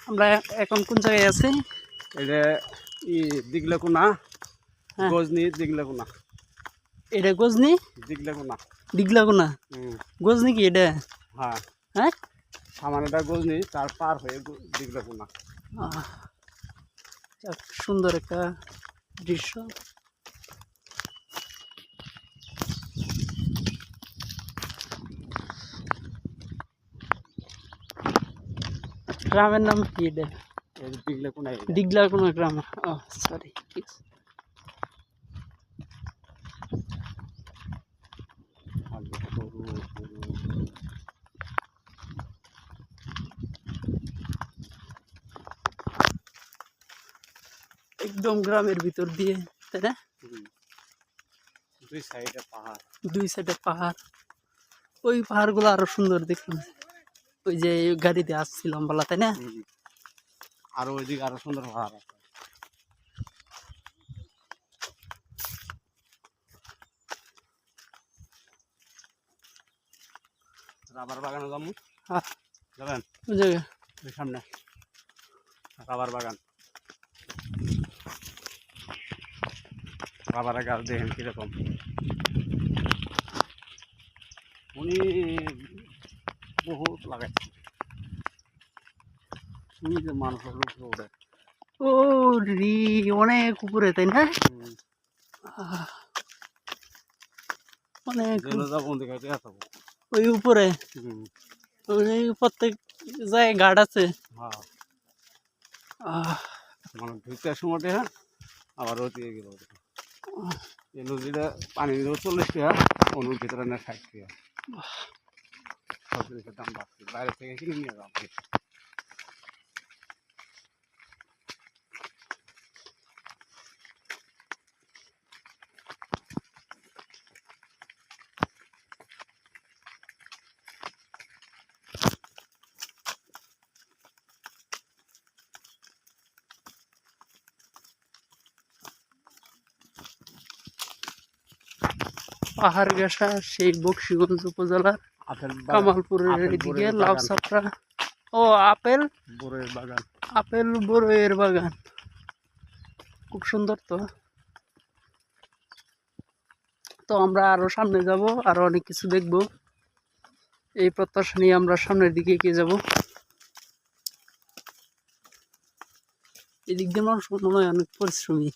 আমরা এখন কোন জায়গায় আছি? এটা দিগলাকুনা গজনি দিগলাকুনা। এটা গজনি দিগলাকুনা দিগলাকুনা গজনি কি এটা? হ্যাঁ হ্যাঁ সামানেটা গজনি তার পার হয়ে দিগলাকুনা। সুন্দর একটা দৃশ্য। গ্রামের নাম কি এটা? দিগলাকুনা। দিগলাকুনা গ্রাম। সরি। একদম গ্রামের ভিতর দিয়ে, তাই না? দুই সাইডে পাহাড়, দুই সাইডে পাহাড়। ওই পাহাড়গুলো আরো সুন্দর দেখলাম, ওই যে গাড়িতে আসছিলাম বলা, তাই না? আর ওইদিকে আরো সুন্দর পাহাড় আছে। রাবার বাগানে যাবো। হ্যাঁ যাবেন? কোন জায়গা? ওই সামনে রাবার বাগান। রাবারের গাছ দেখেন কিরকম। উনি বহুত লাগাইছে। মানুষের উপরে ওঠে। ও রি, অনেক উপরে, তাই না? অনেক ওই উপরে প্রত্যেক জায়গায় গার্ড আছে। মানে ঢুকতে সময় হ্যাঁ আবার ওদিকে গেল। এই নদীটা পানি 40 টাকা, অনুর ভিতরে না 60 টাকা। সব জিনিসের দাম বাড়ছে, বাইরে থেকে কিনে নিয়ে যাওয়া। পাহাড় ঘেঁষা সেই বকশীগঞ্জ উপজেলার কামালপুরের এদিকে লাউসাপড়া। ও আপেল বড়ের বাগান, আপেল বড়ের বাগান, খুব সুন্দর। তো আমরা আরো সামনে যাব, আরো অনেক কিছু দেখব। এই প্রত্যাশা নিয়ে আমরা সামনের দিকে এগিয়ে যাব। এদিক দিয়ে মানুষ মনে হয় অনেক পরিশ্রমী।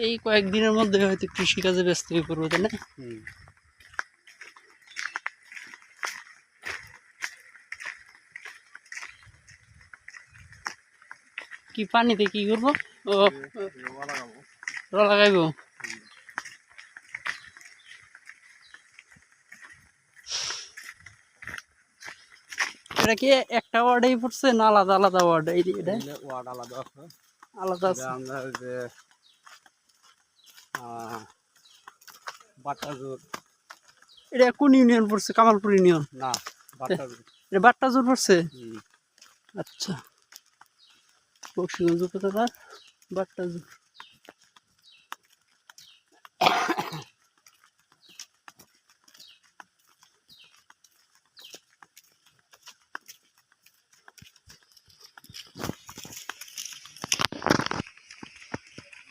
এই কয়েকদিনের মধ্যে হয়তো কৃষিকাজে ব্যস্ত হয়ে পড়বো, তাই না? কি পানিতে কি করবো? ও লাগাইবো। এটা কি একটা ওয়ার্ডেই পড়ছে না আলাদা আলাদা ওয়ার্ড? এটা ওয়ার্ড আলাদা আছে। আলাদা আছে। আমরা যে বাট্টাজোর। এটা কোন ইউনিয়ন পড়ছে? কামালপুর ইউনিয়ন না, বাট্টাজোর। এটা বাট্টাজোর পড়ছে। আচ্ছা, বকশীগঞ্জ উপজেলার বাট্টাজোর।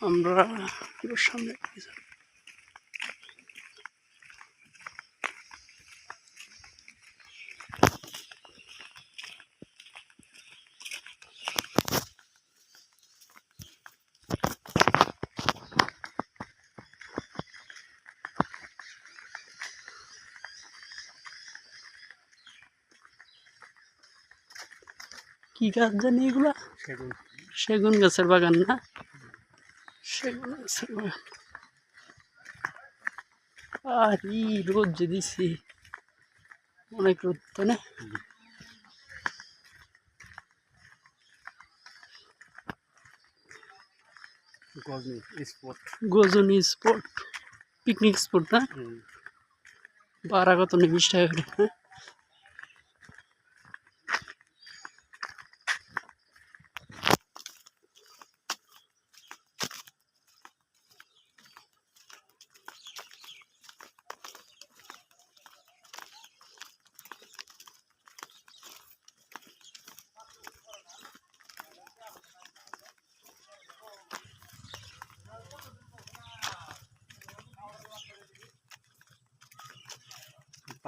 আমরা সামনে কি গাছ জানি এগুলা? সেগুন গাছের বাগান না? সেগুন গাছের বাগান। আর রোদ যে দিছি, অনেক রোদ, তাই না? গজনী স্পট, পিকনিক স্পট না? ভাড়া কত নেই? 20 টাকা করে।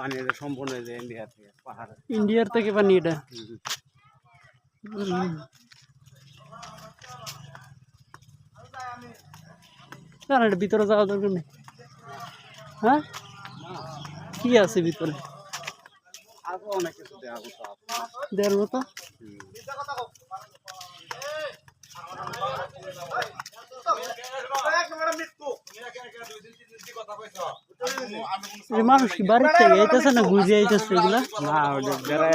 পানি যে সম্পূর্ণ যে ইন্ডিয়া থেকে পাহাড়ে। ইন্ডিয়ার থেকে পানি এটা। না এটা ভিতরে যাওয়া দরকার নেই। হ্যাঁ কি আছে ভিতরে আরো অনেক কিছু দেওয়া হতো দেওয়ার মতো? মানুষ কি বাড়ির থেকে আইতেছে না বুঝে আইতেছে এগুলা? না ওটা বেড়ায়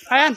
খায়েন